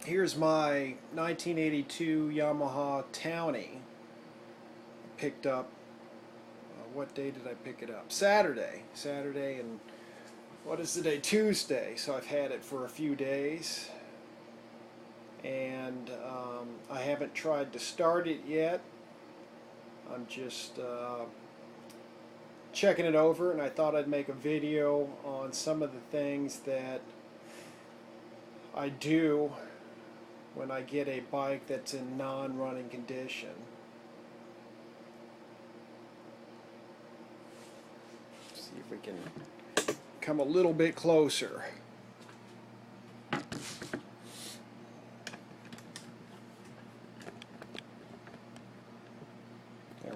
Here's my 1982 Yamaha Towny. Picked up, what day did I pick it up? Saturday. And what is the day? Tuesday. So I've had it for a few days. And I haven't tried to start it yet. I'm just checking it over, and I thought I'd make a video on some of the things that I do when I get a bike that's in non-running condition. See if we can come a little bit closer. There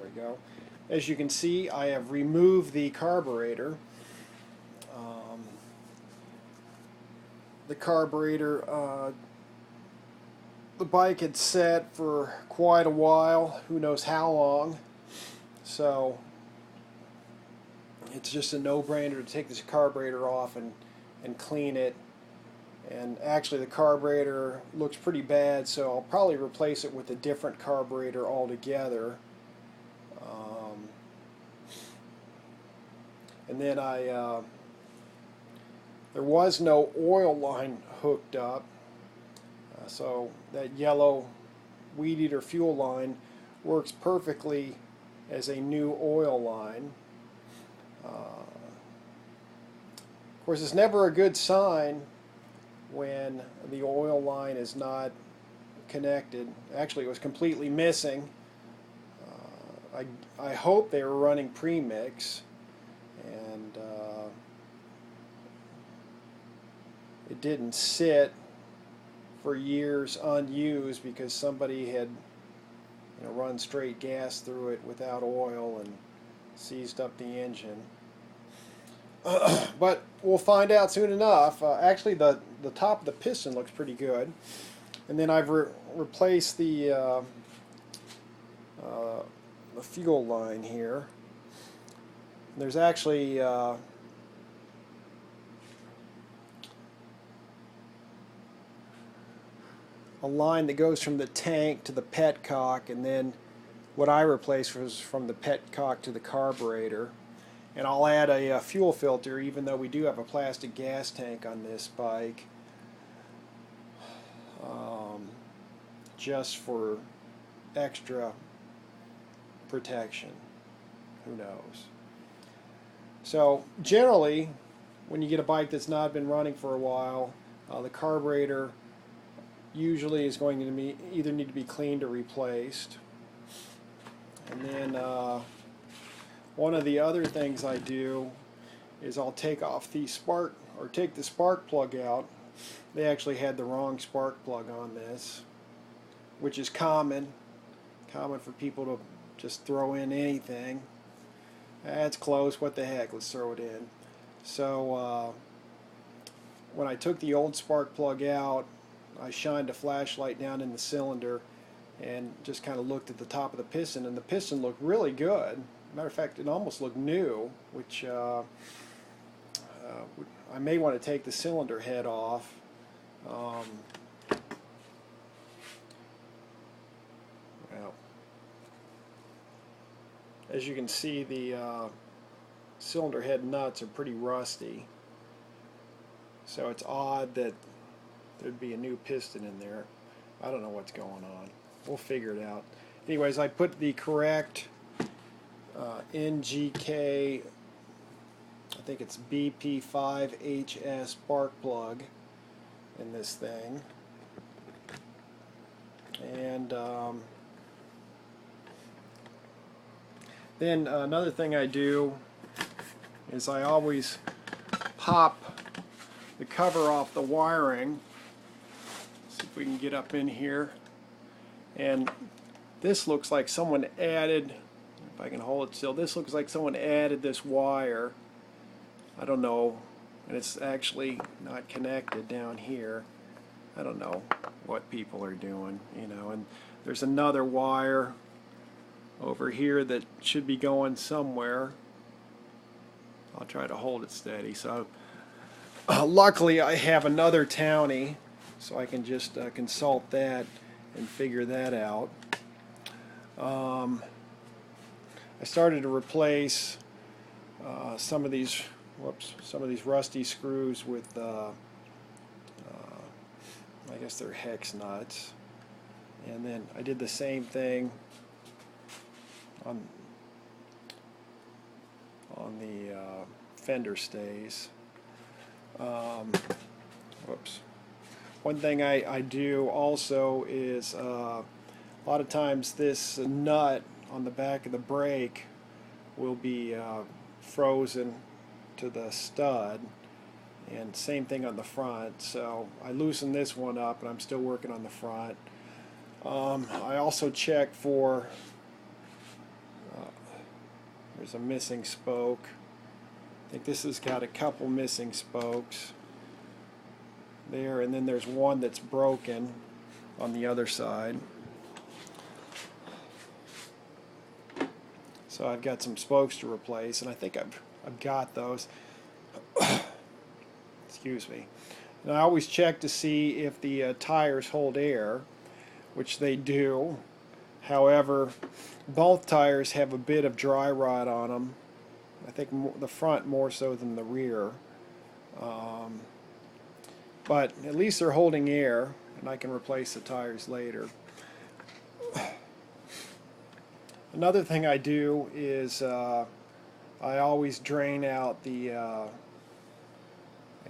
we go. As you can see, I have removed the carburetor. The carburetor, the bike had sat for quite a while, who knows how long, so it's just a no-brainer to take this carburetor off and clean it. And actually the carburetor looks pretty bad, so I'll probably replace it with a different carburetor altogether. And then there was no oil line hooked up, so that yellow weed eater fuel line works perfectly as a new oil line. Of course, it's never a good sign when the oil line is not connected. Actually, it was completely missing. I hope they were running premix, and it didn't sit for years unused because somebody had run straight gas through it without oil and seized up the engine. But we'll find out soon enough. Actually, the top of the piston looks pretty good. And then I've replaced the fuel line here. There's actually a line that goes from the tank to the petcock, and then what I replaced was from the petcock to the carburetor. And I'll add a fuel filter, even though we do have a plastic gas tank on this bike, just for extra protection. Who knows? So generally, when you get a bike that's not been running for a while, the carburetor usually is going to be either need to be cleaned or replaced. And then one of the other things I do is I'll take off the spark, or take the spark plug out. They actually had the wrong spark plug on this, which is common for people to just throw in anything. That's close, what the heck, let's throw it in. So when I took the old spark plug out, I shined a flashlight down in the cylinder and just kind of looked at the top of the piston, and the piston looked really good. Matter of fact, it almost looked new, which I may want to take the cylinder head off. Well, as you can see, the cylinder head nuts are pretty rusty, so it's odd that there'd be a new piston in there. I don't know what's going on. We'll figure it out. Anyways, I put the correct NGK, I think it's BP5HS spark plug in this thing. And then another thing I do is I always pop the cover off the wiring. See if we can get up in here. And this looks like someone added, if I can hold it still, this looks like someone added this wire. I don't know, and it's actually not connected down here. I don't know what people are doing, and there's another wire over here that should be going somewhere. I'll try to hold it steady. So luckily I have another Towny so I can just consult that and figure that out. I started to replace some of these rusty screws with I guess they're hex nuts, and then I did the same thing on the fender stays. One thing I do also is a lot of times this nut on the back of the brake will be frozen to the stud, and same thing on the front, so I loosen this one up, and I'm still working on the front. I also check for there's a missing spoke. I think this has got a couple missing spokes there, and then there's one that's broken on the other side. So I've got some spokes to replace, and I think I've got those. Excuse me. And I always check to see if the tires hold air, which they do. However, both tires have a bit of dry rot on them. I think the front more so than the rear. But at least they're holding air, and I can replace the tires later. Another thing I do is I always drain out the, I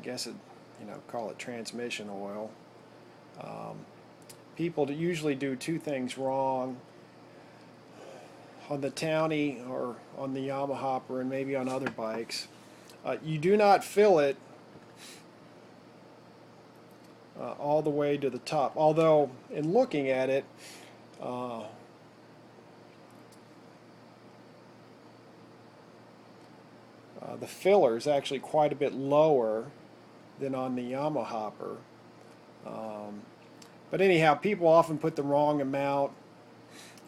guess call it transmission oil. People usually do two things wrong on the Towny or on the Yamaha and maybe on other bikes. You do not fill it all the way to the top, although in looking at it, the filler is actually quite a bit lower than on the Yamaha. But anyhow, people often put the wrong amount.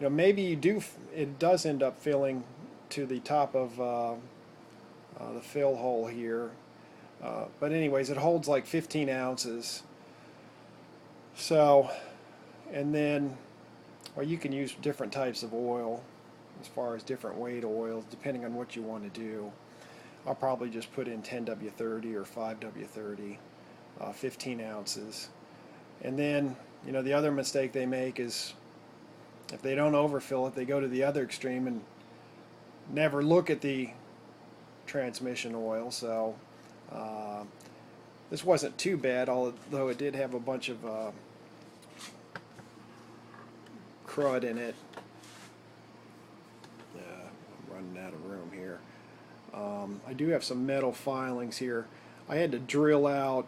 Maybe it does end up filling to the top of the fill hole here. But anyways, it holds like 15 ounces. So, and then, well, you can use different types of oil as far as different weight oils, depending on what you want to do. I'll probably just put in 10W30 or 5W30, 15 ounces. And then, the other mistake they make is if they don't overfill it, they go to the other extreme and never look at the transmission oil. So this wasn't too bad, although it did have a bunch of crud in it. I'm running out of room here. I do have some metal filings here. I had to drill out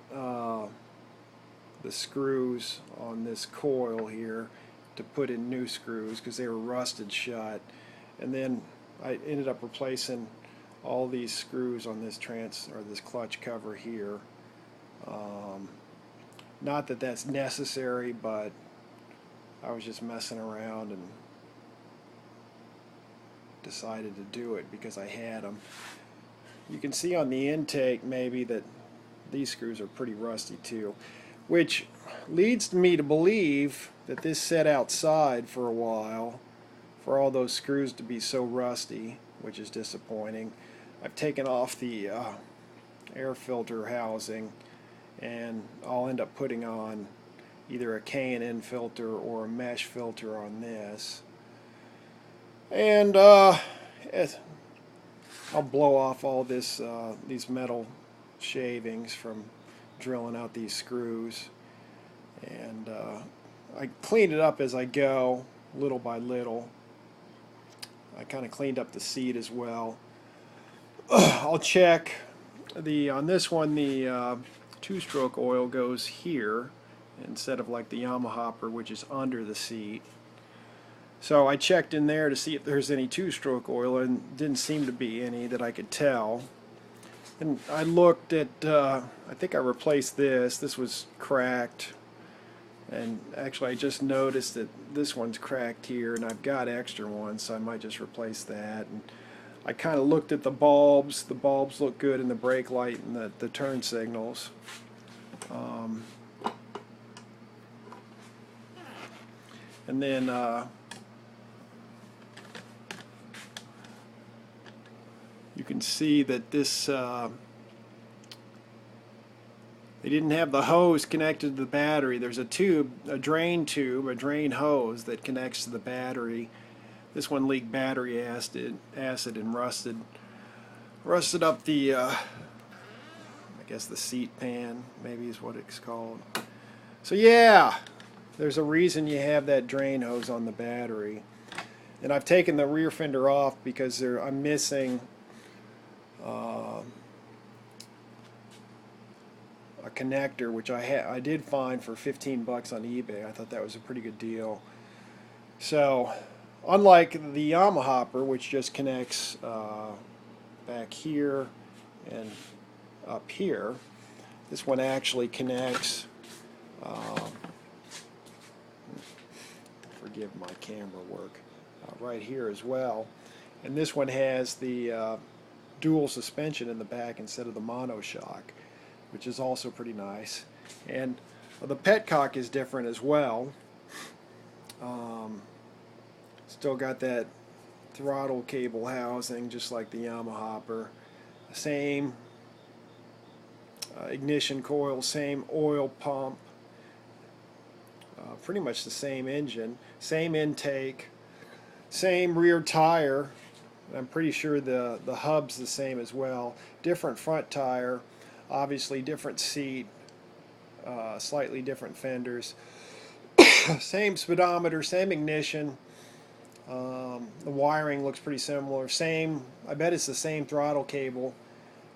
the screws on this coil here to put in new screws because they were rusted shut, and then I ended up replacing all these screws on this this clutch cover here. Not that that's necessary, but I was just messing around and decided to do it because I had them. You can see on the intake maybe that these screws are pretty rusty too, which leads me to believe that this sat outside for a while for all those screws to be so rusty, which is disappointing. I've taken off the air filter housing, and I'll end up putting on either a K&N filter or a mesh filter on this. And I'll blow off all this these metal shavings from drilling out these screws, and I clean it up as I go, little by little. I kind of cleaned up the seat as well. I'll check on this one, the two-stroke oil goes here instead of like the Yamaha, which is under the seat. So I checked in there to see if there's any two-stroke oil, and didn't seem to be any that I could tell. And I looked at, I think I replaced this. This was cracked. And actually I just noticed that this one's cracked here, and I've got extra ones, so I might just replace that. And I kind of looked at the bulbs. The bulbs look good in the brake light and the turn signals. And then you can see that this they didn't have the hose connected to the battery. There's a tube, a drain hose that connects to the battery. This one leaked battery acid and rusted up the I guess the seat pan, maybe is what it's called. So yeah, there's a reason you have that drain hose on the battery. And I've taken the rear fender off because I'm missing a connector, which I did find for 15 bucks on eBay. I thought that was a pretty good deal. So unlike the Yamaha, which just connects back here and up here, this one actually connects forgive my camera work right here as well. And this one has the dual suspension in the back instead of the monoshock, which is also pretty nice. And the petcock is different as well. Still got that throttle cable housing just like the Yamaha. Same ignition coil, same oil pump, pretty much the same engine, same intake, same rear tire. I'm pretty sure the hub's the same as well. Different front tire, obviously different seat, slightly different fenders. Same speedometer, same ignition. The wiring looks pretty similar. I bet it's the same throttle cable.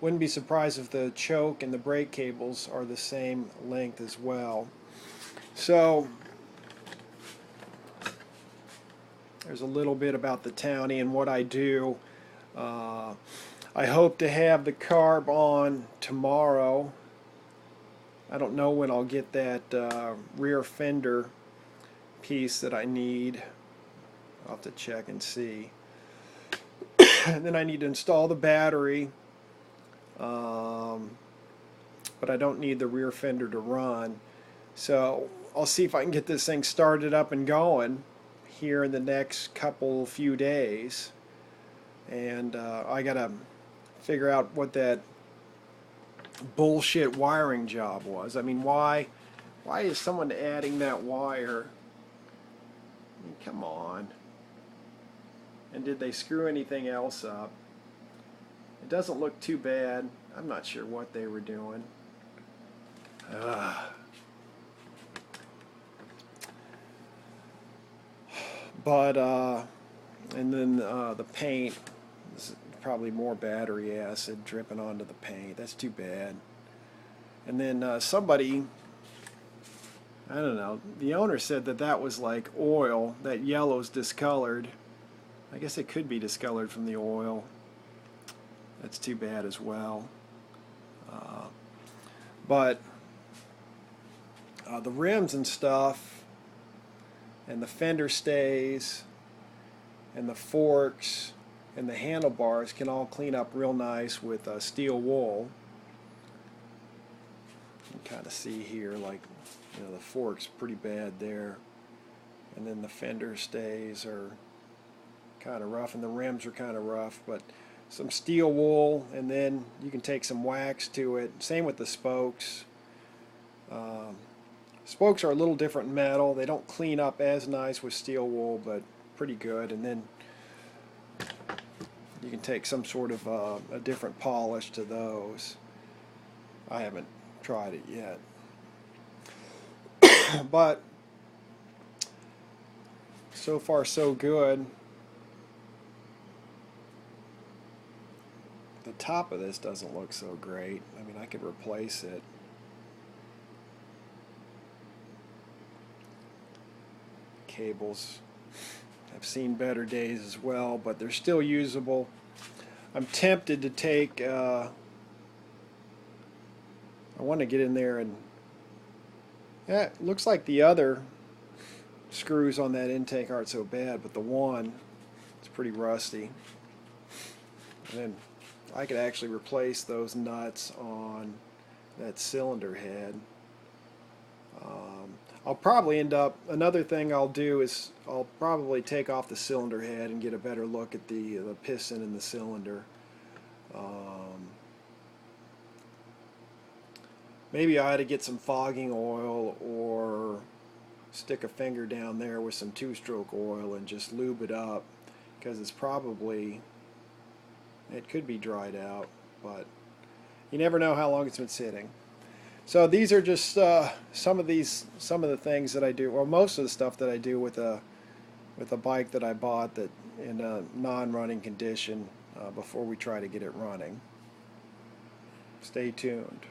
Wouldn't be surprised if the choke and the brake cables are the same length as well. So there's a little bit about the Towny and what I do. I hope to have the carb on tomorrow. I don't know when I'll get that rear fender piece that I need. I'll have to check and see. And then I need to install the battery, but I don't need the rear fender to run. So I'll see if I can get this thing started up and going here in the next few days. And I gotta figure out what that bullshit wiring job was. I mean, why is someone adding that wire? I mean, come on. And did they screw anything else up? It doesn't look too bad. I'm not sure what they were doing. But and then the paint, is probably more battery acid dripping onto the paint. That's too bad. And then somebody, I don't know, the owner said that was like oil. That yellow's discolored. I guess it could be discolored from the oil. That's too bad as well. But the rims and stuff, and the fender stays, and the forks, and the handlebars can all clean up real nice with steel wool. You can kind of see here, like, you know, the fork's pretty bad there, and then the fender stays are kind of rough, and the rims are kind of rough, but some steel wool, and then you can take some wax to it. Same with the spokes. Spokes are a little different metal. They don't clean up as nice with steel wool, but pretty good. And then you can take some sort of a different polish to those. I haven't tried it yet. But so far so good. The top of this doesn't look so great. I mean, I could replace it. Cables have seen better days as well, but they're still usable. I'm tempted to take I want to get in there and it looks like the other screws on that intake aren't so bad, but the one is pretty rusty. And then I could actually replace those nuts on that cylinder head. I'll probably end up, another thing I'll do is I'll probably take off the cylinder head and get a better look at the piston and the cylinder. Maybe I ought to get some fogging oil or stick a finger down there with some two-stroke oil and just lube it up, because it's probably, it could be dried out, but you never know how long it's been sitting. So these are just some of the things that I do, or most of the stuff that I do with a bike that I bought that in a non-running condition before we try to get it running. Stay tuned.